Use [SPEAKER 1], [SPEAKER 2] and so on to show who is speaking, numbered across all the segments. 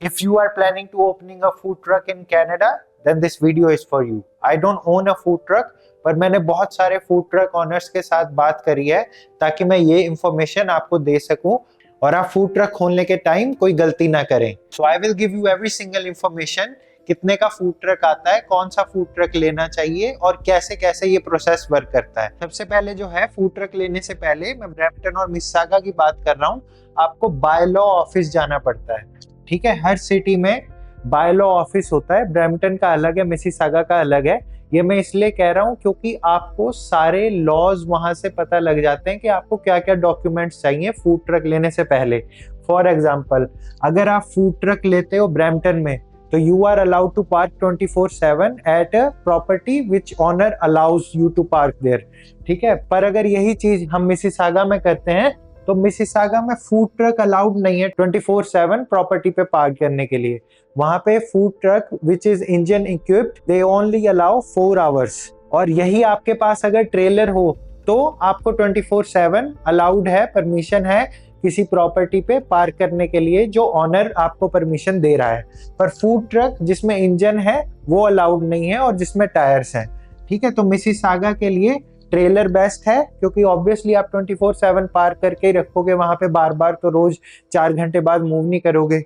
[SPEAKER 1] If you are planning to opening a food truck in Canada, then this video is for you. I don't own a food truck, पर मैंने बहुत सारे food truck owners के साथ बात करी है ताकि मैं ये इंफॉर्मेशन आपको दे सकूं और आप फूड ट्रक खोलने के टाइम कोई गलती ना करें. So I will give you every single information. कितने का फूड ट्रक आता है, कौन सा फूड ट्रक लेना चाहिए और कैसे कैसे ये प्रोसेस वर्क करता है. सबसे पहले जो है, फूड ट्रक लेने से पहले मैं ब्रैम्पटन और मिसिसागा की बात कर रहा हूँ. आपको बाय लॉ ऑफिस जाना पड़ता है. ठीक है, हर सिटी में बाय लॉ ऑफिस होता है. ब्रैम्पटन का अलग है, मिसिसागा का अलग है. ये मैं इसलिए कह रहा हूँ क्योंकि आपको सारे लॉज वहां से पता लग जाते हैं कि आपको क्या क्या डॉक्यूमेंट्स चाहिए फूड ट्रक लेने से पहले. फॉर एग्जाम्पल, अगर आप फूड ट्रक लेते हो ब्रैम्पटन में, तो you are allowed to park 24/7 at a property which owner allows you to park there. ठीक है, पर अगर यही चीज हम मिसिसागा में करते हैं तो मिसिसागा में फूड ट्रक अलाउड नहीं है 24/7 प्रॉपर्टी पे पार्क करने के लिए. वहां पे food truck which is engine equipped, they only allow 4 hours. और यही आपके पास अगर ट्रेलर हो तो आपको 24/7 अलाउड है, परमिशन है किसी प्रॉपर्टी पे पार्क करने के लिए जो ऑनर आपको परमिशन दे रहा है. पर फूड ट्रक जिसमें इंजन है वो अलाउड नहीं है और जिसमें टायर्स हैं. ठीक है, तो मिसिसागा के लिए ट्रेलर बेस्ट है क्योंकि ऑब्वियसली आप 24/7 पार्क करके ही रखोगे वहां पे बार बार, तो रोज 4 घंटे बाद मूव नहीं करोगे.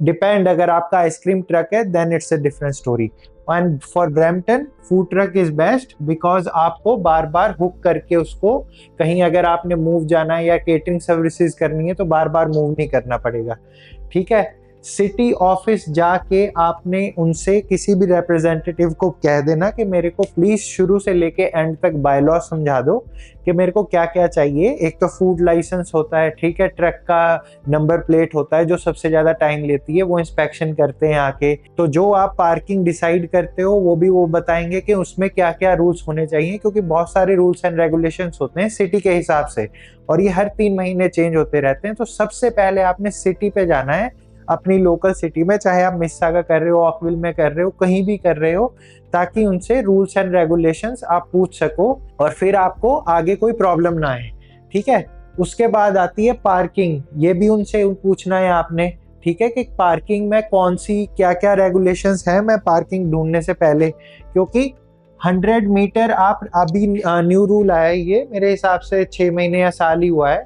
[SPEAKER 1] डिपेंड, अगर आपका आइसक्रीम ट्रक है then it's a different story. And for Brampton food truck is best because आपको बार बार हुक करके उसको कहीं अगर आपने मूव जाना है या केटरिंग सर्विसेज करनी है तो बार बार मूव नहीं करना पड़ेगा. ठीक है, सिटी ऑफिस जाके आपने उनसे किसी भी रिप्रेजेंटेटिव को कह देना कि मेरे को प्लीज शुरू से लेके एंड तक बाय लॉ समझा दो कि मेरे को क्या क्या चाहिए. एक तो फूड लाइसेंस होता है, ठीक है, ट्रक का नंबर प्लेट होता है जो सबसे ज्यादा टाइम लेती है, वो इंस्पेक्शन करते हैं आके. तो जो आप पार्किंग डिसाइड करते हो वो बताएंगे कि उसमें क्या क्या रूल्स होने चाहिए, क्योंकि बहुत सारे रूल्स एंड रेगुलेशंस होते हैं सिटी के हिसाब से और ये हर 3 महीने चेंज होते रहते हैं. तो सबसे पहले आपने सिटी पे जाना है, अपनी लोकल सिटी में, चाहे आप मिसिसागा कर रहे हो, ऑकविल में कर रहे हो, कहीं भी कर रहे हो, ताकि उनसे रूल्स एंड रेगुलेशंस आप पूछ सको और फिर आपको आगे कोई प्रॉब्लम ना आए. ठीक है, उसके बाद आती है पार्किंग. ये भी उनसे पूछना है आपने. ठीक है, कि पार्किंग में कौन सी क्या क्या रेगुलेशंस है मैं पार्किंग ढूंढने से पहले, क्योंकि 100 मीटर आप अभी न्यू रूल आया है, ये मेरे हिसाब से 6 महीने या साल ही हुआ है,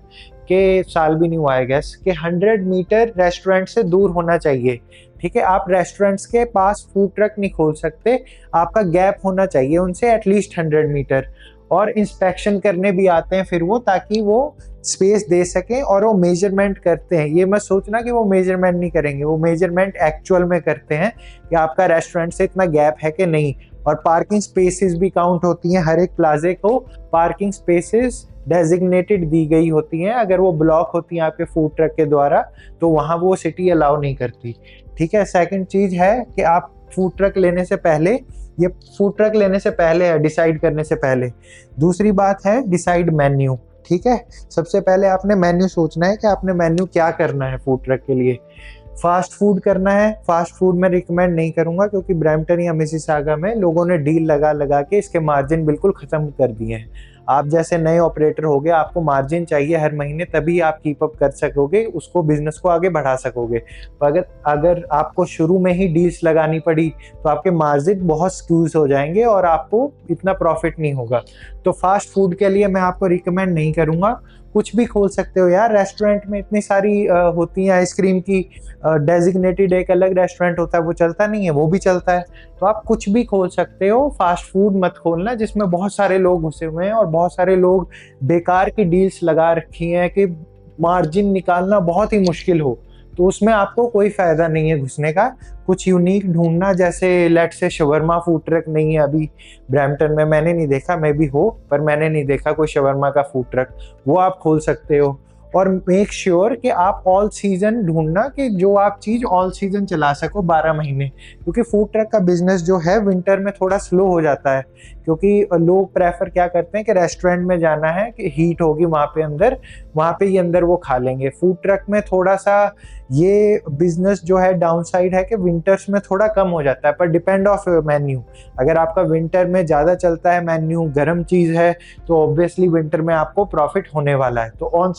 [SPEAKER 1] कि साल भी नहीं हुआ है गैस, कि 100 मीटर रेस्टोरेंट से दूर होना चाहिए. ठीक है, आप रेस्टोरेंट्स के पास फूड ट्रक नहीं खोल सकते, आपका गैप होना चाहिए उनसे एटलीस्ट 100 मीटर. और इंस्पेक्शन करने भी आते हैं फिर वो, ताकि वो स्पेस दे सकें और वो मेजरमेंट करते हैं. ये मत सोचना कि वो मेजरमेंट नहीं करेंगे, वो मेजरमेंट एक्चुअल में करते हैं कि आपका रेस्टोरेंट से इतना गैप है कि नहीं. और पार्किंग स्पेसेस भी काउंट होती हैं. हर एक प्लाजे को पार्किंग स्पेसेस डेजिग्नेटेड दी गई होती हैं. अगर वो ब्लॉक होती हैं आपके फूड ट्रक के द्वारा तो वहाँ वो सिटी अलाउ नहीं करती. ठीक है, सेकंड चीज़ है कि आप फूड ट्रक लेने से पहले, ये फूड ट्रक लेने से पहले है, डिसाइड करने से पहले. दूसरी बात है डिसाइड मेन्यू. ठीक है, सबसे पहले आपने मेन्यू सोचना है कि आपने मेन्यू क्या करना है फूड ट्रक के लिए. फास्ट फूड करना है, फास्ट फूड में रिकमेंड नहीं करूंगा क्योंकि ब्रैम्पटन या मिसिसागा में लोगों ने डील लगा लगा के इसके मार्जिन बिल्कुल ख़त्म कर दिए हैं. आप जैसे नए ऑपरेटर हो गए, आपको मार्जिन चाहिए हर महीने, तभी आप कीप अप कर सकोगे, उसको बिजनेस को आगे बढ़ा सकोगे. तो अगर आपको शुरू में ही डील्स लगानी पड़ी तो आपके मार्जिन बहुत स्क्यूज हो जाएंगे और आपको इतना प्रॉफिट नहीं होगा. तो फास्ट फूड के लिए मैं आपको रिकमेंड नहीं करूँगा. कुछ भी खोल सकते हो यार, रेस्टोरेंट में इतनी सारी होती हैं आइसक्रीम की, डेजिग्नेटेड एक अलग रेस्टोरेंट होता है, वो चलता नहीं है, वो भी चलता है. तो आप कुछ भी खोल सकते हो, फास्ट फूड मत खोलना जिसमें बहुत सारे लोग घुसे हुए हैं और बहुत सारे लोग बेकार की डील्स लगा रखी हैं कि मार्जिन निकालना बहुत ही मुश्किल हो. तो उसमें आपको कोई फायदा नहीं है घुसने का. कुछ यूनिक ढूंढना, जैसे लेट से शवरमा फूड ट्रक नहीं है अभी ब्रैम्पटन में, मैंने नहीं देखा, मैं भी हो, पर मैंने नहीं देखा कोई शवरमा का फूड ट्रक, वो आप खोल सकते हो. और मेक श्योर कि आप ऑल सीजन ढूंढना, कि जो आप चीज़ ऑल सीजन चला सको 12 महीने, क्योंकि फूड ट्रक का बिजनेस जो है विंटर में थोड़ा स्लो हो जाता है. क्योंकि लोग प्रेफर क्या करते हैं कि रेस्टोरेंट में जाना है कि हीट होगी वहाँ पे अंदर, वहाँ पे ही अंदर वो खा लेंगे. फूड ट्रक में थोड़ा सा ये बिजनेस जो है डाउन साइड है कि विंटर्स में थोड़ा कम हो जाता है, पर डिपेंड ऑफ मेन्यू. अगर आपका विंटर में ज़्यादा चलता है मेन्यू, गर्म चीज़ है, तो ऑब्वियसली विंटर में आपको प्रॉफिट होने वाला है. तो ऑन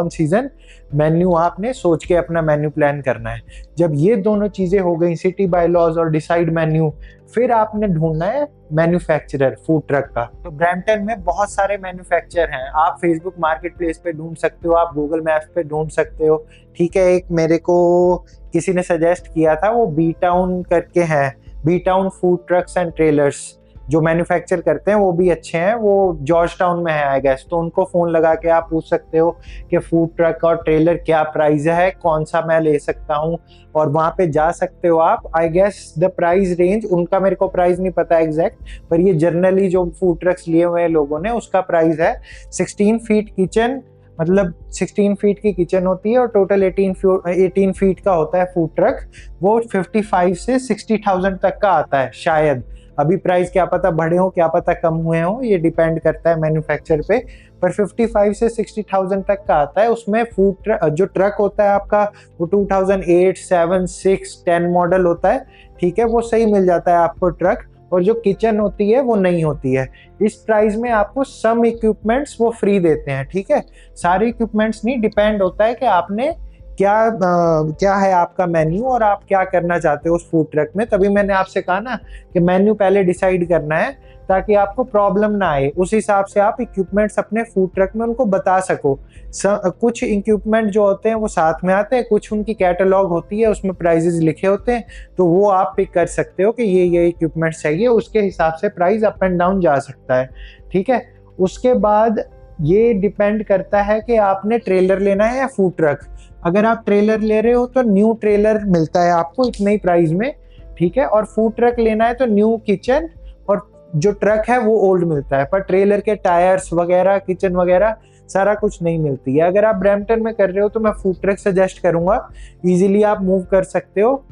[SPEAKER 1] सीजन मेन्यू आपने सोच के अपना मेन्यू प्लान करना है। जब ये दोनों चीज़ें हो गई, सिटी बाय लॉज और डिसाइड मेन्यू, फिर आपने ढूंढना है मैन्युफैक्चरर फूड ट्रक का। तो ब्रैम्पटन में बहुत सारे मैन्युफैक्चरर हैं, आप फेसबुक मार्केट प्लेस पे ढूंढ सकते हो, आप गूगल मैप्स पे ढूंढ सकते हो। ठीक है, एक मेरे को किसी ने सजेस्ट किया था, वो बी टाउन करके है, B town food trucks and trailers, जो मैन्युफैक्चर करते हैं वो भी अच्छे हैं, वो जॉर्ज टाउन में है आई गेस। तो उनको फ़ोन लगा के आप पूछ सकते हो कि फूड ट्रक और ट्रेलर क्या प्राइस है, कौन सा मैं ले सकता हूँ, और वहाँ पे जा सकते हो आप। I guess the price range, उनका मेरे को प्राइस नहीं पता एग्जैक्ट, पर ये जनरली जो फूड ट्रक्स लिए हुए हैं लोगों ने, उसका प्राइस है 16 फीट किचन, मतलब 16 फीट की किचन होती है और टोटल 18 फीट का होता है फूड ट्रक। वो 55 से 60,000 तक का आता है शायद। अभी प्राइस क्या पता बढ़े हो, क्या पता कम हुए हो, ये डिपेंड करता है मैन्युफैक्चर पे, पर 55 से 60,000 तक का आता है। उसमें फूड जो ट्रक होता है आपका, वो 2008, 7, 6, 10 मॉडल होता है। ठीक है, वो सही मिल जाता है आपको ट्रक, और जो किचन होती है वो नहीं होती है। इस प्राइस में आपको सम इक्विपमेंट्स वो फ्री देते हैं। ठीक है, सारे इक्विपमेंट्स नहीं, डिपेंड होता है कि आपने क्या है आपका मेन्यू और आप क्या करना चाहते हो उस फूड ट्रक में। तभी मैंने आपसे कहा ना कि मेन्यू पहले डिसाइड करना है, ताकि आपको प्रॉब्लम ना आए। उस हिसाब से आप इक्विपमेंट्स अपने फूड ट्रक में उनको बता सको। कुछ इक्विपमेंट जो होते हैं वो साथ में आते हैं, कुछ उनकी कैटलॉग होती है, उसमें प्राइजेस लिखे होते हैं, तो वो आप पिक कर सकते हो कि ये इक्विपमेंट्स चाहिए, उसके हिसाब से प्राइस अप एंड डाउन जा सकता है। ठीक है, उसके बाद ये डिपेंड करता है कि आपने ट्रेलर लेना है या फूड ट्रक। अगर आप ट्रेलर ले रहे हो तो न्यू ट्रेलर मिलता है आपको इतने ही प्राइस में। ठीक है, और फूड ट्रक लेना है तो न्यू किचन, और जो ट्रक है वो ओल्ड मिलता है, पर ट्रेलर के टायर्स वगैरह, किचन वगैरह सारा कुछ नहीं मिलती है। अगर आप ब्रैम्पटन में कर रहे हो तो मैं फूड ट्रक सजेस्ट करूंगा, इजीली आप मूव कर सकते हो,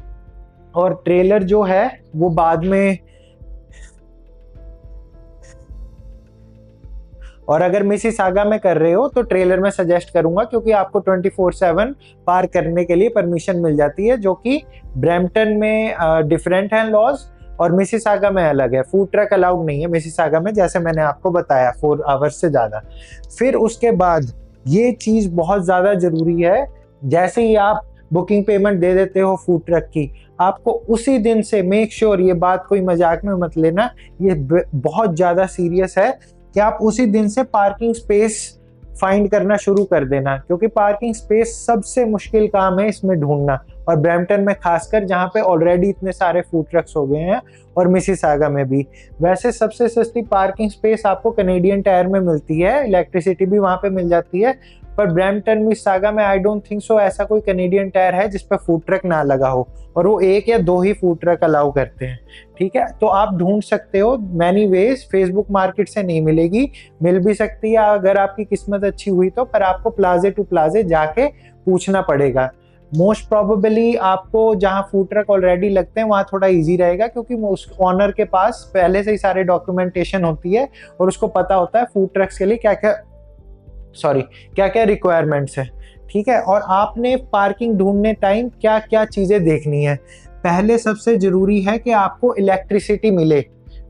[SPEAKER 1] और ट्रेलर जो है वो बाद में। और अगर मिसिसागा में कर रहे हो तो ट्रेलर में सजेस्ट करूंगा, क्योंकि आपको 24/7 पार करने के लिए परमिशन मिल जाती है, जो कि ब्रैम्पटन में डिफरेंट है लॉज और मिसिसागा में अलग है। फूड ट्रक अलाउड नहीं है मिसिसागा में, जैसे मैंने आपको बताया, 4 आवर्स से ज़्यादा। फिर उसके बाद ये चीज़ बहुत ज़्यादा ज़रूरी है, जैसे ही आप बुकिंग पेमेंट दे देते हो फूड ट्रक की, आपको उसी दिन से मेक श्योर, ये बात कोई मजाक में मत लेना, ये बहुत ज़्यादा सीरियस है, कि आप उसी दिन से पार्किंग स्पेस फाइंड करना शुरू कर देना, क्योंकि पार्किंग स्पेस सबसे मुश्किल काम है इसमें ढूंढना, और ब्रैम्पटन में खासकर, जहाँ पे ऑलरेडी इतने सारे फूड ट्रक्स हो गए हैं, और मिसिसागा में भी। वैसे सबसे सस्ती पार्किंग स्पेस आपको कैनेडियन टायर में मिलती है, इलेक्ट्रिसिटी भी वहाँ पे मिल जाती है, पर ब्रैम्पटन मिसिसागा में आई डोंट थिंक सो ऐसा कोई कैनेडियन टायर है जिस पे फूड ट्रक ना लगा हो, और वो 1 या 2 ही फूड ट्रक अलाउ करते हैं। ठीक है, तो आप ढूंढ सकते हो मैनी वेज, फेसबुक मार्केट से नहीं मिलेगी, मिल भी सकती है अगर आपकी किस्मत अच्छी हुई तो, पर आपको प्लाजे टू प्लाजे जाके पूछना पड़ेगा। मोस्ट प्रोबेबली आपको जहाँ फूड ट्रक ऑलरेडी लगते हैं वहाँ थोड़ा इजी रहेगा, क्योंकि उस ऑनर के पास पहले से ही सारे डॉक्यूमेंटेशन होती है, और उसको पता होता है फूड ट्रक्स के लिए क्या क्या रिक्वायरमेंट्स है। ठीक है, और आपने पार्किंग ढूंढने टाइम क्या क्या चीज़ें देखनी है। पहले सबसे ज़रूरी है कि आपको इलेक्ट्रिसिटी मिले।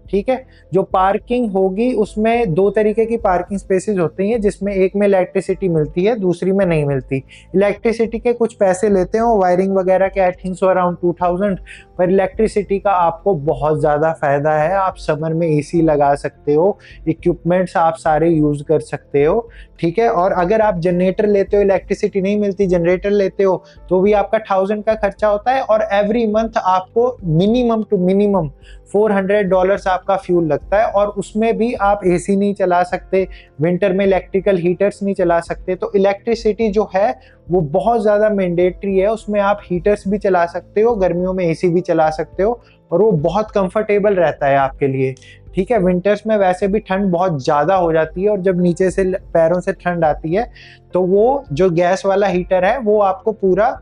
[SPEAKER 1] ठीक है, जो पार्किंग होगी उसमें 2 तरीके की पार्किंग स्पेसेस होती हैं, जिसमें एक में इलेक्ट्रिसिटी मिलती है, दूसरी में नहीं मिलती। इलेक्ट्रिसिटी के कुछ पैसे लेते हो, वायरिंग वगैरह के आई थिंक सो अराउंड 2000, पर इलेक्ट्रिसिटी का आपको बहुत ज़्यादा फ़ायदा है। आप समर में एसी लगा सकते हो, इक्विपमेंट्स आप सारे यूज़ कर सकते हो। ठीक है, और अगर आप जनरेटर लेते हो, इलेक्ट्रिसिटी नहीं मिलती, जनरेटर लेते हो, तो भी आपका 1000 का खर्चा होता है, और एवरी मंथ आपको मिनिमम टू मिनिमम $400 आपका फ्यूल लगता है, और उसमें भी आप एसी नहीं चला सकते, विंटर में इलेक्ट्रिकल हीटर्स नहीं चला सकते। तो इलेक्ट्रिसिटी जो है वो बहुत ज़्यादा मैंडेटरी है, उसमें आप हीटर्स भी चला सकते हो, गर्मियों में एसी भी चला सकते हो, और वो बहुत कंफर्टेबल रहता है आपके लिए। ठीक है, विंटर्स में वैसे भी ठंड बहुत ज़्यादा हो जाती है, और जब नीचे से पैरों से ठंड आती है तो वो जो गैस वाला हीटर है वो आपको पूरा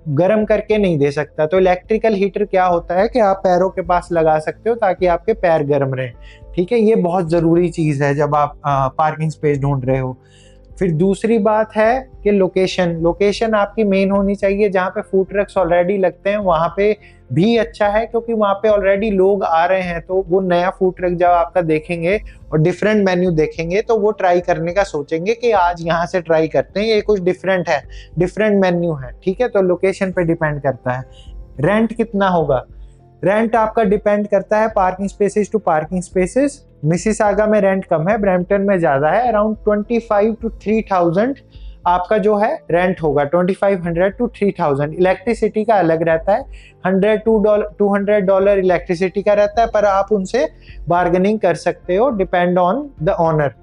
[SPEAKER 1] गर्म करके नहीं दे सकता। तो इलेक्ट्रिकल हीटर क्या होता है कि आप पैरों के पास लगा सकते हो ताकि आपके पैर गर्म रहे। ठीक है, ये बहुत ज़रूरी चीज़ है जब आप पार्किंग स्पेस ढूंढ रहे हो। फिर दूसरी बात है कि लोकेशन आपकी मेन होनी चाहिए। जहाँ पे फूड ट्रक्स ऑलरेडी लगते हैं वहाँ पे भी अच्छा है, क्योंकि वहाँ पे ऑलरेडी लोग आ रहे हैं, तो वो नया फूड ट्रक जब आपका देखेंगे और डिफरेंट मेन्यू देखेंगे तो वो ट्राई करने का सोचेंगे कि आज यहाँ से ट्राई करते हैं, ये कुछ डिफरेंट है, डिफरेंट मेन्यू है। ठीक है, तो लोकेशन पे डिपेंड करता है। रेंट कितना होगा, रेंट आपका डिपेंड करता है parking spaces to parking spaces. Mississauga में रेंट कम है, ब्रैम्पटन में ज्यादा है। अराउंड 25 to 3000 आपका जो है रेंट होगा, 2500 to 3000। इलेक्ट्रिसिटी का अलग रहता है, $100 इलेक्ट्रिसिटी का रहता है, पर आप उनसे बार्गेनिंग कर सकते हो, डिपेंड ऑन द ओनर।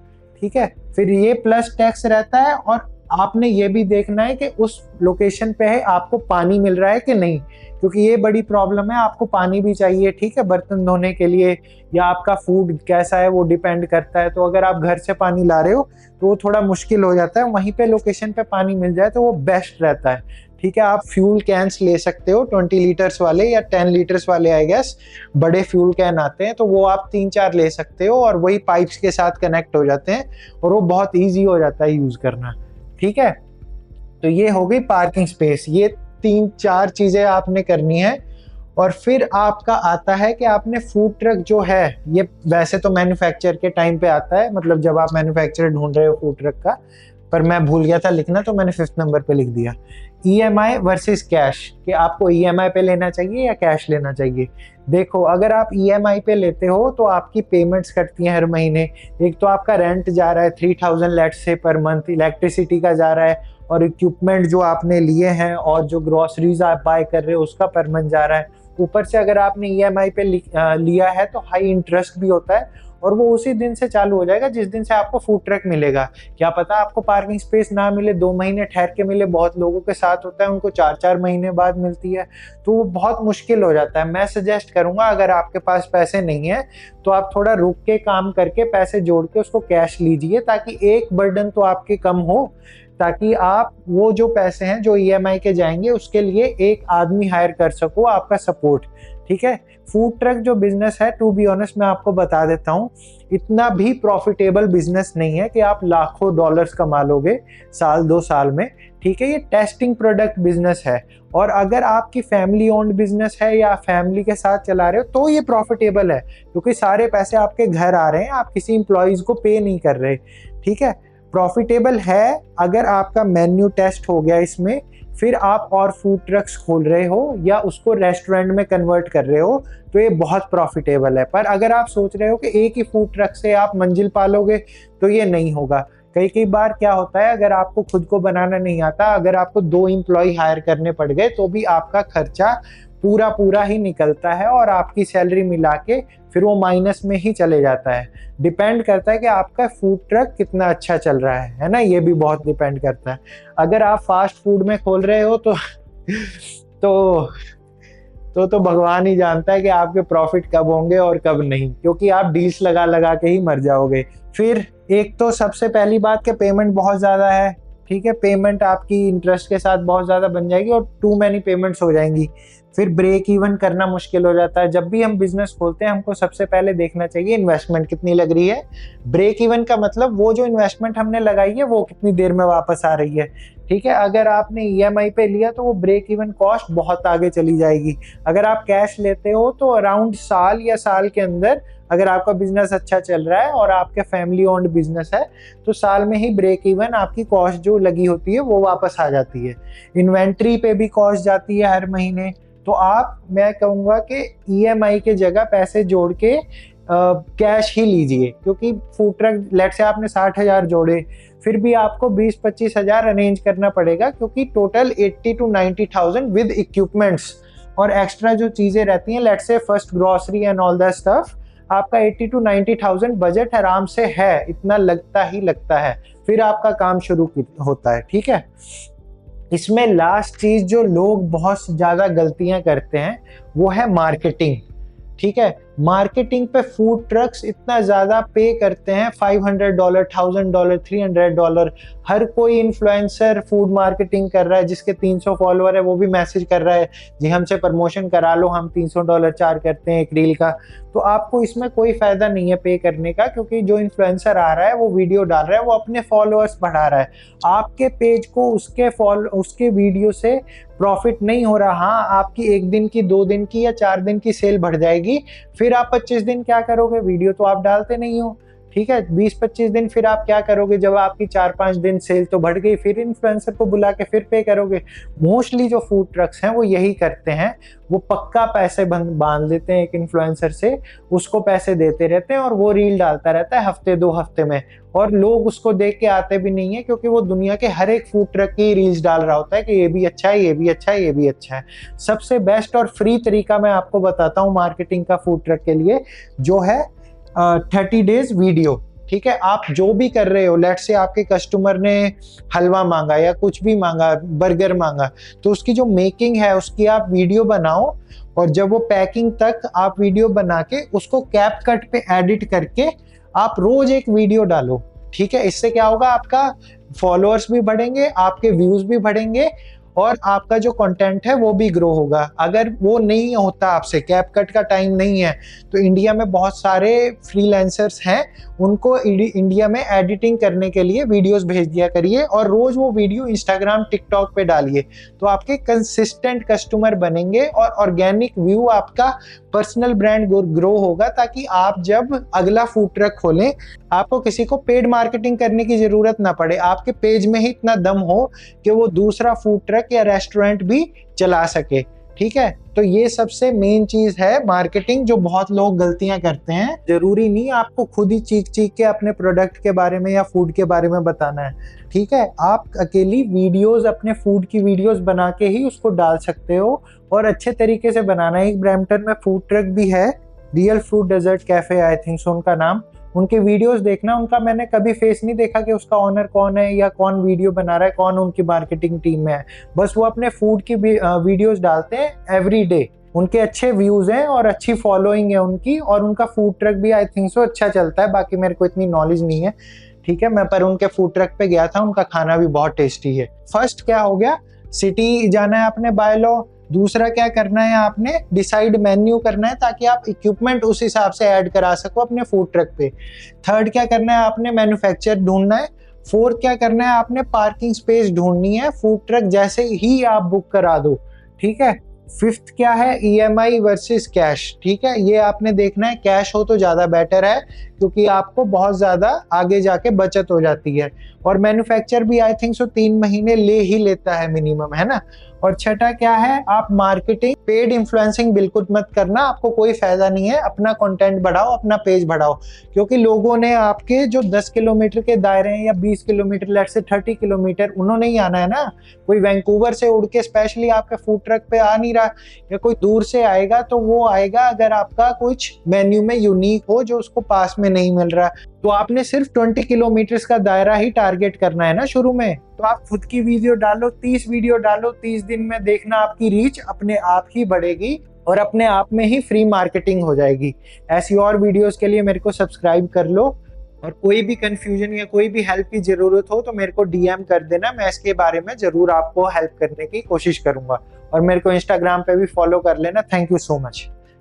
[SPEAKER 1] ठीक है, फिर ये प्लस टैक्स रहता है। और आपने ये भी देखना है कि उस लोकेशन पे है आपको पानी मिल रहा है कि नहीं, क्योंकि ये बड़ी प्रॉब्लम है, आपको पानी भी चाहिए। ठीक है, बर्तन धोने के लिए, या आपका फूड कैसा है वो डिपेंड करता है। तो अगर आप घर से पानी ला रहे हो तो वो थोड़ा मुश्किल हो जाता है, वहीं पे लोकेशन पे पानी मिल जाए तो वो बेस्ट रहता है। ठीक है, आप फ्यूल कैंस ले सकते हो 20 लीटर्स वाले या 10 लीटर्स वाले, आई गेस बड़े फ्यूल कैन आते हैं, तो वो आप 3-4 ले सकते हो और वही पाइप्स के साथ कनेक्ट हो जाते हैं और वो बहुत ईजी हो जाता है यूज करना। ठीक है, तो ये हो गई पार्किंग स्पेस। ये 3-4 चीजें आपने करनी है। और फिर आपका आता है कि आपने फूड ट्रक जो है, ये वैसे तो मैन्युफैक्चर के टाइम पे आता है, मतलब जब आप मैन्युफैक्चरर ढूंढ रहे हो फूड ट्रक का, पर मैं भूल गया था लिखना तो मैंने 5th नंबर पे लिख दिया। EMI वर्सेस कैश, कि आपको EMI पे लेना चाहिए या कैश लेना चाहिए। देखो, अगर आप EMI पे लेते हो तो आपकी पेमेंट्स कटती हैं हर महीने। एक तो आपका रेंट जा रहा है 3000 let's say per month, electricity का जा रहा है, और इक्विपमेंट जो आपने लिए हैं और जो ग्रोसरीज आप बाय कर रहे हो उसका पर मंथ जा रहा है। ऊपर से अगर आपने EMI पे लिया है तो हाई इंटरेस्ट भी होता है, और वो उसी दिन से चालू हो जाएगा जिस दिन से आपको फूड ट्रक मिलेगा। क्या पता आपको पार्किंग स्पेस ना मिले, 2 महीने ठहर के मिले। बहुत लोगों के साथ होता है, उनको 4-4 महीने बाद मिलती है, तो वो बहुत मुश्किल हो जाता है। मैं सजेस्ट करूंगा, अगर आपके पास पैसे नहीं है तो आप थोड़ा रुक के काम करके पैसे जोड़ के उसको कैश लीजिए, ताकि एक बर्डन तो आपके कम हो, ताकि आप वो जो पैसे हैं जो EMI के जाएंगे उसके लिए एक आदमी हायर कर सको, आपका सपोर्ट। ठीक है, फूड ट्रक जो बिजनेस है, टू बी ऑनेस्ट मैं आपको बता देता हूँ, इतना भी प्रॉफिटेबल बिजनेस नहीं है कि आप लाखों डॉलर्स कमा लोगे साल 2 साल में। ठीक है, ये टेस्टिंग प्रोडक्ट बिजनेस है, और अगर आपकी फैमिली ओन्ड बिजनेस है या फैमिली के साथ चला रहे हो तो ये प्रॉफिटेबल है, क्योंकि सारे पैसे आपके घर आ रहे हैं, आप किसी एम्प्लॉयज को पे नहीं कर रहे। ठीक है, प्रॉफिटेबल है अगर आपका मेन्यू टेस्ट हो गया इसमें, फिर आप और फूड ट्रक्स खोल रहे हो या उसको रेस्टोरेंट में कन्वर्ट कर रहे हो, तो ये बहुत प्रॉफिटेबल है। पर अगर आप सोच रहे हो कि एक ही फूड ट्रक से आप मंजिल पालोगे, तो ये नहीं होगा। कई बार क्या होता है, अगर आपको खुद को बनाना नहीं आता, अगर आपको 2 एम्प्लॉय हायर करने पड़ गए, तो भी आपका खर्चा पूरा ही निकलता है, और आपकी सैलरी मिला के फिर वो माइनस में ही चले जाता है। डिपेंड करता है कि आपका फूड ट्रक कितना अच्छा चल रहा है ना, ये भी बहुत डिपेंड करता है। अगर आप फास्ट फूड में खोल रहे हो तो भगवान ही जानता है कि आपके प्रॉफिट कब होंगे और कब नहीं, क्योंकि आप डील्स लगा के ही मर जाओगे। फिर एक तो सबसे पहली बात कि पेमेंट बहुत ज़्यादा है। ठीक है, पेमेंट आपकी इंटरेस्ट के साथ बहुत ज़्यादा बन जाएगी और टू मैनी पेमेंट्स हो जाएंगी। फिर ब्रेक इवन करना मुश्किल हो जाता है। जब भी हम बिजनेस खोलते हैं, हमको सबसे पहले देखना चाहिए इन्वेस्टमेंट कितनी लग रही है। ब्रेक इवन का मतलब वो जो इन्वेस्टमेंट हमने लगाई है वो कितनी देर में वापस आ रही है। ठीक है, अगर आपने EMI पे लिया तो वो ब्रेक इवन कॉस्ट बहुत आगे चली जाएगी। अगर आप कैश लेते हो तो अराउंड साल या साल के अंदर, अगर आपका बिजनेस अच्छा चल रहा है और आपके फैमिली ओन्ड बिजनेस है, तो साल में ही ब्रेक इवन आपकी कॉस्ट जो लगी होती है वो वापस आ जाती है। इन्वेंट्री पे भी कॉस्ट जाती है हर महीने। तो मैं कहूँगा कि EMI के जगह पैसे जोड़ के कैश ही लीजिए, क्योंकि फूड ट्रक लेट से आपने 60,000 जोड़े, फिर भी आपको 20-25 हज़ार अरेंज करना पड़ेगा, क्योंकि टोटल 80 to 90,000 विद इक्विपमेंट्स और एक्स्ट्रा जो चीज़ें रहती हैं, लेट से first grocery and all that stuff, आपका 80 to 90,000 बजट आराम से है, इतना लगता है। फिर आपका काम शुरू होता है। ठीक है, इसमें लास्ट चीज जो लोग बहुत ज़्यादा गलतियां करते हैं वो है मार्केटिंग। ठीक है, मार्केटिंग पे फूड ट्रक्स इतना ज़्यादा पे करते हैं, $500, $1000, $300। हर कोई इन्फ्लुएंसर फूड मार्केटिंग कर रहा है, जिसके 300 फॉलोअर है वो भी मैसेज कर रहा है जी हमसे प्रमोशन करा लो, हम $300 चार्ज करते हैं एक रील का। तो आपको इसमें कोई फ़ायदा नहीं है पे करने का, क्योंकि जो इन्फ्लुएंसर आ रहा है वो वीडियो डाल रहा है, वो अपने फॉलोअर्स बढ़ा रहा है। आपके पेज को उसके वीडियो से प्रॉफिट नहीं हो रहा। हाँ, आपकी 1 दिन की, 2 दिन की या 4 दिन की सेल बढ़ जाएगी, फिर आप 25 दिन क्या करोगे? वीडियो तो आप डालते नहीं हो, ठीक है। 20-25 दिन फिर आप क्या करोगे? जब आपकी 4-5 दिन सेल तो बढ़ गई, फिर इन्फ्लुएंसर को बुला के फिर पे करोगे। मोस्टली जो फूड ट्रक्स हैं वो यही करते हैं, वो पक्का पैसे बांध लेते हैं एक इन्फ्लुएंसर से, उसको पैसे देते रहते हैं और वो रील डालता रहता है हफ्ते 2 हफ्ते में, और लोग उसको देख के आते भी नहीं है, क्योंकि वो दुनिया के हर एक फूड ट्रक की रील्स डाल रहा होता है कि ये भी अच्छा है, ये भी अच्छा है, ये भी अच्छा है। सबसे बेस्ट और फ्री तरीका मैं आपको बताता हूँ मार्केटिंग का फूड ट्रक के लिए, जो है 30 डेज वीडियो। ठीक है, आप जो भी कर रहे हो, लेट्स से आपके कस्टमर ने हलवा मांगा या कुछ भी मांगा, बर्गर मांगा, तो उसकी जो मेकिंग है उसकी आप वीडियो बनाओ, और जब वो पैकिंग तक आप वीडियो बना के उसको कैप कट पे एडिट करके आप रोज एक वीडियो डालो। ठीक है, इससे क्या होगा? आपका फॉलोअर्स भी बढ़ेंगे, आपके व्यूज भी बढ़ेंगे, और आपका जो कंटेंट है वो भी ग्रो होगा। अगर वो नहीं होता, आपसे कैप कट का टाइम नहीं है, तो इंडिया में बहुत सारे फ्रीलांसर्स हैं, उनको इंडिया में एडिटिंग करने के लिए वीडियोस भेज दिया करिए, और रोज वो वीडियो इंस्टाग्राम, टिकटॉक पे डालिए, तो आपके कंसिस्टेंट कस्टमर बनेंगे और ऑर्गेनिक व्यू, आपका पर्सनल ब्रांड ग्रो होगा, ताकि आप जब अगला फूड ट्रक खोलें आपको किसी को पेड मार्केटिंग करने की जरूरत ना पड़े। आपके पेज में ही इतना दम हो कि वो दूसरा फूड ट्रक या रेस्टोरेंट भी चला सके। ठीक है, तो ये सबसे मेन चीज है मार्केटिंग, जो बहुत लोग गलतियां करते हैं। जरूरी नहीं आपको खुद ही चीख के अपने प्रोडक्ट के बारे में या फूड के बारे में बताना है। ठीक है, आप अकेली वीडियोस, अपने फूड की वीडियोस बना के ही उसको डाल सकते हो, और अच्छे तरीके से बनाना है। एक ब्रैम्पटन में फूड ट्रक भी है, real fruit dessert cafe, I think so उनका नाम। उनके वीडियोस देखना, उनका मैंने कभी फेस नहीं देखा कि उसका ओनर कौन है या कौन वीडियो बना रहा है, कौन उनकी मार्केटिंग टीम में है। बस वो अपने फूड की वीडियोस डालते हैं एवरी डे। उनके अच्छे व्यूज हैं और अच्छी फॉलोइंग है उनकी, और उनका फूड ट्रक भी आई थिंक सो अच्छा चलता है। बाकी मेरे को इतनी नॉलेज नहीं है, ठीक है, मैं पर उनके फूड ट्रक पे गया था, उनका खाना भी बहुत टेस्टी है। फर्स्ट क्या हो गया? सिटी जाना है आपने बाय लॉ। दूसरा क्या करना है? आपने डिसाइड मेन्यू करना है, ताकि आप इक्विपमेंट उस हिसाब से ऐड करा सको अपने फूड ट्रक पे। थर्ड क्या करना है? आपने मैन्युफैक्चर ढूंढना है। फोर्थ क्या करना है? आपने पार्किंग स्पेस ढूंढनी है, फूड ट्रक जैसे ही आप बुक करा दो। ठीक है, फिफ्थ क्या है? EMI versus cash. ठीक है, ये आपने देखना है, कैश हो तो ज़्यादा बेटर है, क्योंकि आपको बहुत ज़्यादा आगे जाके बचत हो जाती है। और मैन्युफैक्चर भी आई थिंक सो 3 महीने ले ही लेता है मिनिमम, है ना। और छठा क्या है? आप मार्केटिंग, पेड इन्फ्लुएंसिंग बिल्कुल मत करना, आपको कोई फायदा नहीं है। अपना कंटेंट बढ़ाओ, अपना पेज बढ़ाओ, क्योंकि लोगों ने आपके जो 10 किलोमीटर के दायरे हैं या 20 किलोमीटर, लेट से 30 किलोमीटर, उन्होंने ही आना है ना। कोई वैंकूवर से उड़ के स्पेशली आपके फूड ट्रक पे आ नहीं रहा, या कोई दूर से आएगा तो वो आएगा अगर आपका कुछ मेन्यू में यूनिक हो जो उसको पास में नहीं मिल रहा। तो आपने सिर्फ 20 किलोमीटर का दायरा ही टारगेट करना है ना शुरू में। तो आप खुद की वीडियो डालो, 30 वीडियो डालो, 30 दिन में देखना आपकी रीच अपने आप ही बढ़ेगी और अपने आप में ही फ्री मार्केटिंग हो जाएगी। ऐसी और वीडियोस के लिए मेरे को सब्सक्राइब कर लो, और कोई भी कंफ्यूजन या कोई भी हेल्प की जरूरत हो तो मेरे को DM कर देना, मैं इसके बारे में जरूर आपको हेल्प करने की कोशिश करूंगा। और मेरे को इंस्टाग्राम पे भी फॉलो कर लेना। Thank you so much.